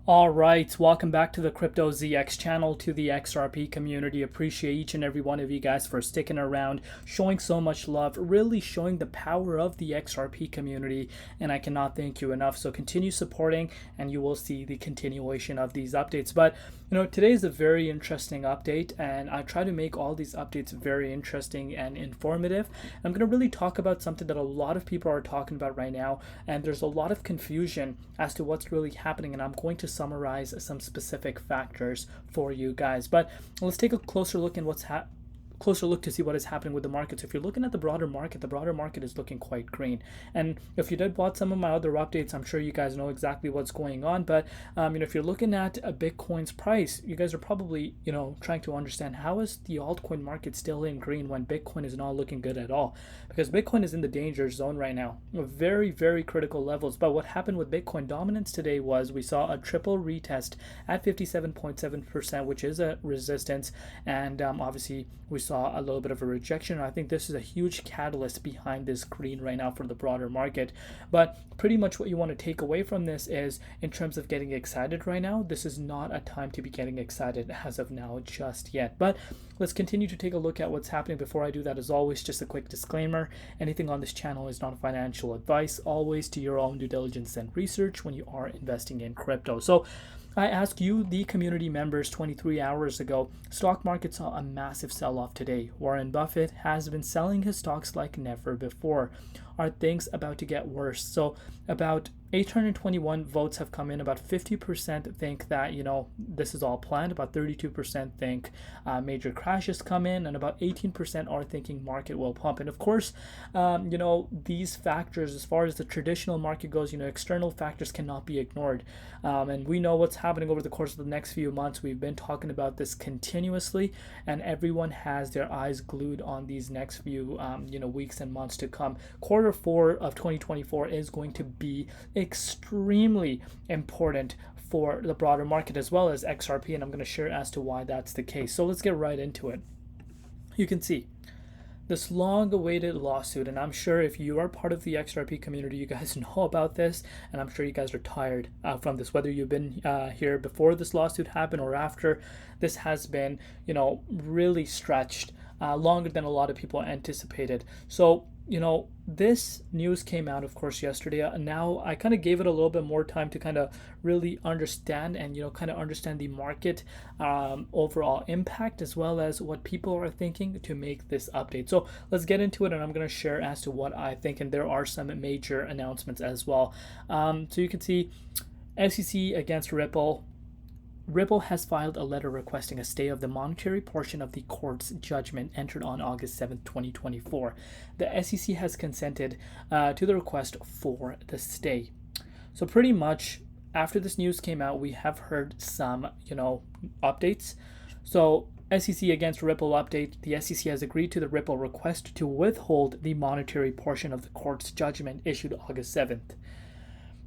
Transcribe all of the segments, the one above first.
All right, welcome back to the Crypto ZX channel, to the XRP community. Appreciate each and every one of you guys for sticking around, showing so much love, really showing the power of the XRP community, and I cannot thank you enough. So continue supporting and you will see the continuation of these updates. But today is a very interesting update, and I try to make all these updates very interesting and informative. I'm going to really talk about something that a lot of people are talking about right now, and there's a lot of confusion as to what's really happening, and I'm going to summarize some specific factors for you guys. But let's take a closer look to see what is happening with the markets. If you're looking at the broader market is looking quite green. And if you did bought some of my other updates, I'm sure you guys know exactly what's going on. But if you're looking at a Bitcoin's price, you guys are probably trying to understand, how is the altcoin market still in green when Bitcoin is not looking good at all? Because Bitcoin is in the danger zone right now, very, very critical levels. But what happened with Bitcoin dominance today was we saw a triple retest at 57.7%, which is a resistance, and obviously we saw a little bit of a rejection. I think this is a huge catalyst behind this green right now for the broader market. But pretty much what you want to take away from this is, in terms of getting excited right now, this is not a time to be getting excited as of now just yet. But let's continue to take a look at what's happening. Before I do that, as always, just a quick disclaimer: anything on this channel is not financial advice. Always do your own due diligence and research when you are investing in crypto. So I asked you, the community members, 23 hours ago, stock market saw a massive sell-off today. Warren Buffett has been selling his stocks like never before. Are things about to get worse? So about 821 votes have come in. About 50% think that this is all planned. About 32% think major crashes come in, and about 18% are thinking market will pump. And of course, these factors, as far as the traditional market goes, external factors cannot be ignored. And we know what's happening over the course of the next few months. We've been talking about this continuously, and everyone has their eyes glued on these next few weeks and months to come. Quarter 4 of 2024 is going to be extremely important for the broader market as well as XRP, and I'm going to share as to why that's the case. So let's get right into it. You can see this long-awaited lawsuit, and I'm sure if you are part of the XRP community, you guys know about this, and I'm sure you guys are tired from this, whether you've been here before this lawsuit happened or after. This has been really stretched longer than a lot of people anticipated. So this news came out, of course, yesterday. And now I kind of gave it a little bit more time to kind of really understand and kind of understand the market overall impact, as well as what people are thinking to make this update. So let's get into it, and I'm going to share as to what I think, and there are some major announcements as well. So you can see SEC against Ripple. Ripple has filed a letter requesting a stay of the monetary portion of the court's judgment entered on August 7, 2024. The SEC has consented to the request for the stay. So pretty much after this news came out, we have heard some, updates. So SEC against Ripple update: the SEC has agreed to the Ripple request to withhold the monetary portion of the court's judgment issued August 7th.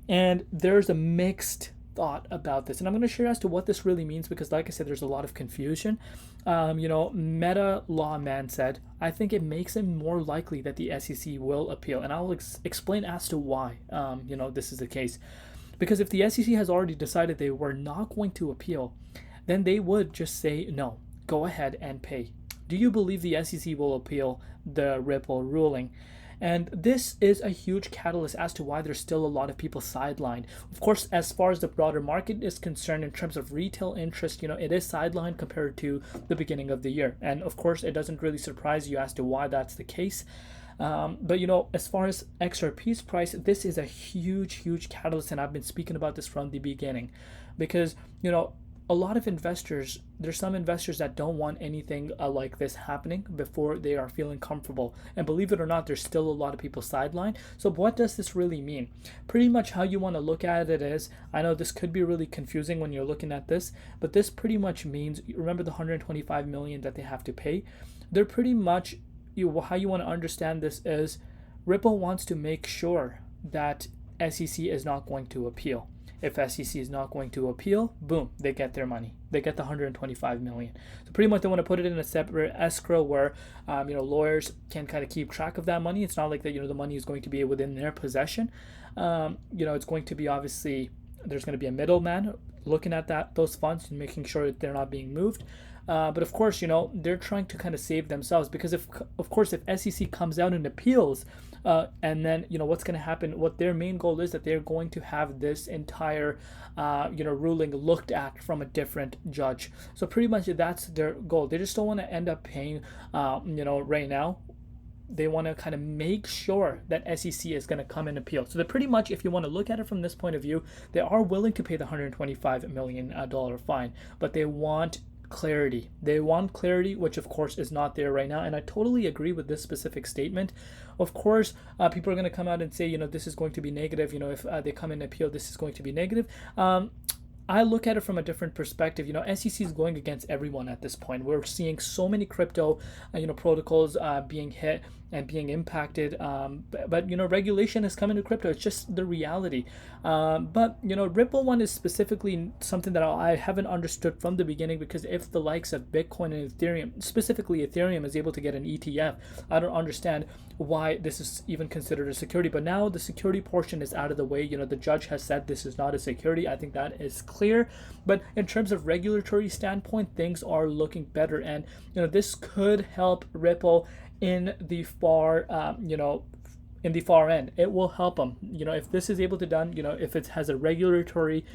And there's a mixed thought about this, and I'm going to share as to what this really means, because like I said, there's a lot of confusion. Meta Lawman said, I think it makes it more likely that the SEC will appeal, and I'll explain as to why this is the case. Because if the SEC has already decided they were not going to appeal, then they would just say, no, go ahead and pay. Do you believe the SEC will appeal the Ripple ruling? And this is a huge catalyst as to why there's still a lot of people sidelined. Of course, as far as the broader market is concerned, in terms of retail interest, it is sidelined compared to the beginning of the year. And of course, it doesn't really surprise you as to why that's the case. But as far as XRP's price, this is a huge catalyst, and I've been speaking about this from the beginning, because a lot of investors, there's some investors that don't want anything like this happening before they are feeling comfortable. And believe it or not, there's still a lot of people sidelined. So what does this really mean? Pretty much how you want to look at it is, I know this could be really confusing when you're looking at this, but this pretty much means, remember the 125 million that they have to pay? They're pretty much, how you want to understand this is, Ripple wants to make sure that SEC is not going to appeal. If SEC is not going to appeal, boom, they get their money. They get the 125 million. So pretty much they want to put it in a separate escrow where, lawyers can kind of keep track of that money. It's not like that, the money is going to be within their possession. It's going to be, obviously, there's going to be a middleman looking at those funds and making sure that they're not being moved. But of course, they're trying to kind of save themselves, because if SEC comes out and appeals, and then what's going to happen, what their main goal is, that they're going to have this entire ruling looked at from a different judge. So pretty much that's their goal. They just don't want to end up paying right now. They want to kind of make sure that SEC is going to come and appeal. So they're pretty much, if you want to look at it from this point of view, they are willing to pay the $125 million fine, but they want clarity. They want clarity, which of course is not there right now. And I totally agree with this specific statement. Of course, people are going to come out and say, this is going to be negative. If they come and appeal, this is going to be negative. I look at it from a different perspective. SEC is going against everyone at this point. We're seeing so many crypto, protocols being hit and being impacted. But regulation is coming to crypto. It's just the reality. But Ripple one is specifically something that I haven't understood from the beginning, because if the likes of Bitcoin and Ethereum, specifically Ethereum, is able to get an ETF, I don't understand why this is even considered a security. But now the security portion is out of the way. The judge has said this is not a security. I think that is clear. But in terms of regulatory standpoint, things are looking better, and this could help Ripple in the far in the far end. It will help them. If this is able to done, if it has a regulatory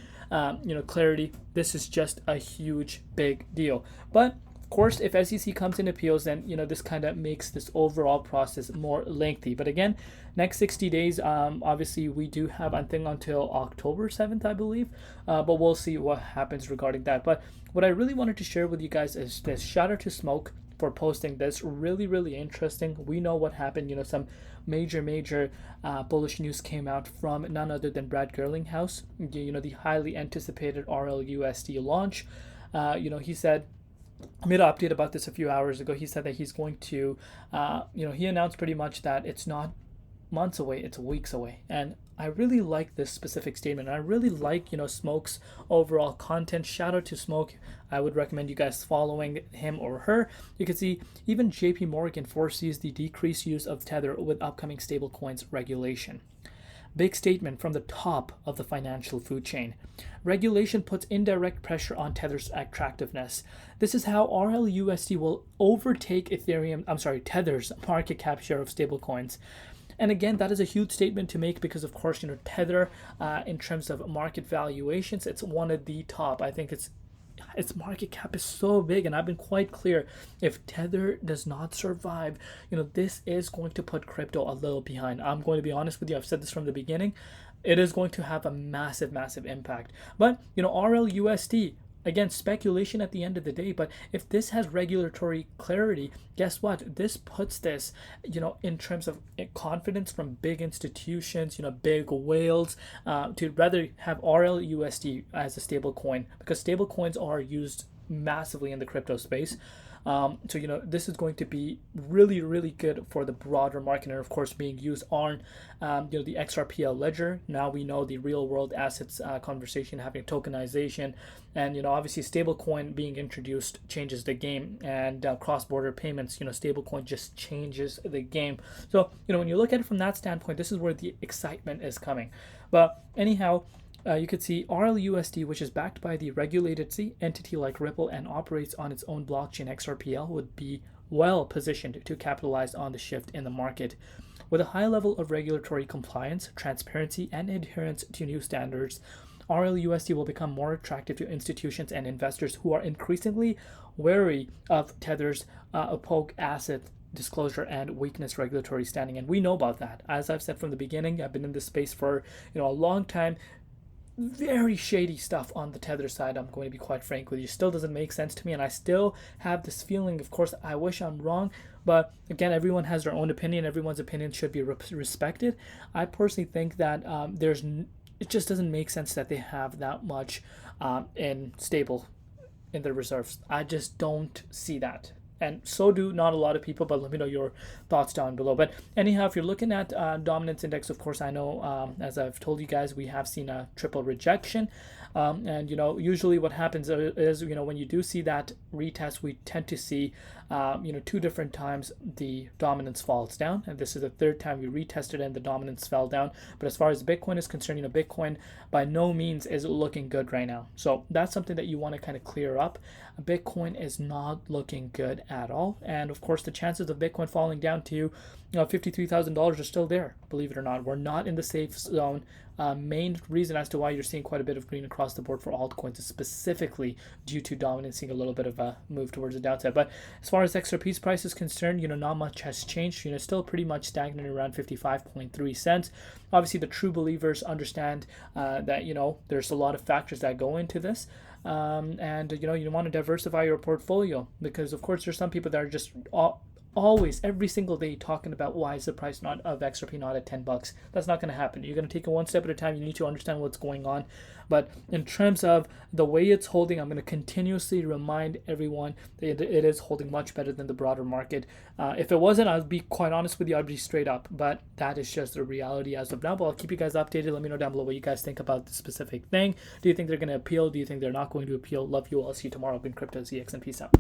clarity, this is just a huge big deal. But of course, if SEC comes in appeals, then this kind of makes this overall process more lengthy. But again, next 60 days, obviously we do have, I think, until October 7th, I believe, but we'll see what happens regarding that. But what I really wanted to share with you guys is this. Shout out to Smoke for posting this. Really interesting. We know what happened. Some major bullish news came out from none other than Brad Gerlinghouse, the highly anticipated RLUSD launch. He said, I made an update about this a few hours ago. He said that he's going to, he announced pretty much that it's not months away, it's weeks away. And I really like this specific statement. I really like, Smoke's overall content. Shout out to Smoke. I would recommend you guys following him or her. You can see even JP Morgan foresees the decreased use of Tether with upcoming stablecoins regulation. Big statement from the top of the financial food chain. Regulation puts indirect pressure on Tether's attractiveness. This is how RLUSD will overtake Tether's market cap share of stablecoins. And again, that is a huge statement to make, because of course, Tether, in terms of market valuations, it's one of the top. I think its market cap is so big, and I've been quite clear, if Tether does not survive, this is going to put crypto a little behind. I'm going to be honest with you. I've said this from the beginning. It is going to have a massive impact. But, RLUSD, again, speculation at the end of the day, but if this has regulatory clarity, guess what? This puts this, in terms of confidence from big institutions, big whales, to rather have RLUSD as a stable coin, because stable coins are used massively in the crypto space. So, this is going to be really good for the broader market, and of course being used on, the XRPL ledger. Now we know the real world assets conversation, having tokenization, and, obviously stablecoin being introduced changes the game, and cross-border payments, stablecoin just changes the game. So, when you look at it from that standpoint, this is where the excitement is coming. But anyhow, you could see RLUSD, which is backed by the regulated entity like Ripple and operates on its own blockchain XRPL, would be well positioned to capitalize on the shift in the market. With a high level of regulatory compliance, transparency, and adherence to new standards, RLUSD will become more attractive to institutions and investors who are increasingly wary of Tether's opaque asset disclosure and weakness regulatory standing. And we know about that. As I've said from the beginning, I've been in this space for a long time. Very shady stuff on the Tether side, I'm going to be quite frank with you. Still doesn't make sense to me, and I still have this feeling, of course, I wish I'm wrong, but again, everyone has their own opinion. Everyone's opinion should be respected. I personally think that it just doesn't make sense that they have that much in their reserves. I just don't see that. And so do not a lot of people, but let me know your thoughts down below. But anyhow, if you're looking at dominance index, of course, I know, as I've told you guys, we have seen a triple rejection. And usually what happens is when you do see that retest, we tend to see 2 different times the dominance falls down, and this is the third time we retested and the dominance fell down. But as far as Bitcoin is concerned, Bitcoin by no means is looking good right now. So that's something that you want to kind of clear up. Bitcoin is not looking good at all, and of course the chances of Bitcoin falling down to $53,000 are still there. Believe it or not, we're not in the safe zone. Main reason as to why you're seeing quite a bit of green across the board for altcoins is specifically due to dominance seeing a little bit of a move towards the downside. But as far as XRP's price is concerned, not much has changed. Still pretty much stagnant around 55.3 cents. Obviously, the true believers understand that there's a lot of factors that go into this. And you want to diversify your portfolio, because of course there's some people that are just always every single day talking about why is the price not of XRP not at $10. That's not going to happen. You're going to take it one step at a time. You need to understand what's going on. But in terms of the way it's holding, I'm going to continuously remind everyone that it is holding much better than the broader market. If it wasn't, I'll be quite honest with you, I'd be straight up. But that is just the reality as of now. But I'll keep you guys updated. Let me know down below what you guys think about the specific thing. Do you think they're going to appeal? Do you think they're not going to appeal? Love you all. See you tomorrow. I've been Crypto ZX, and peace out.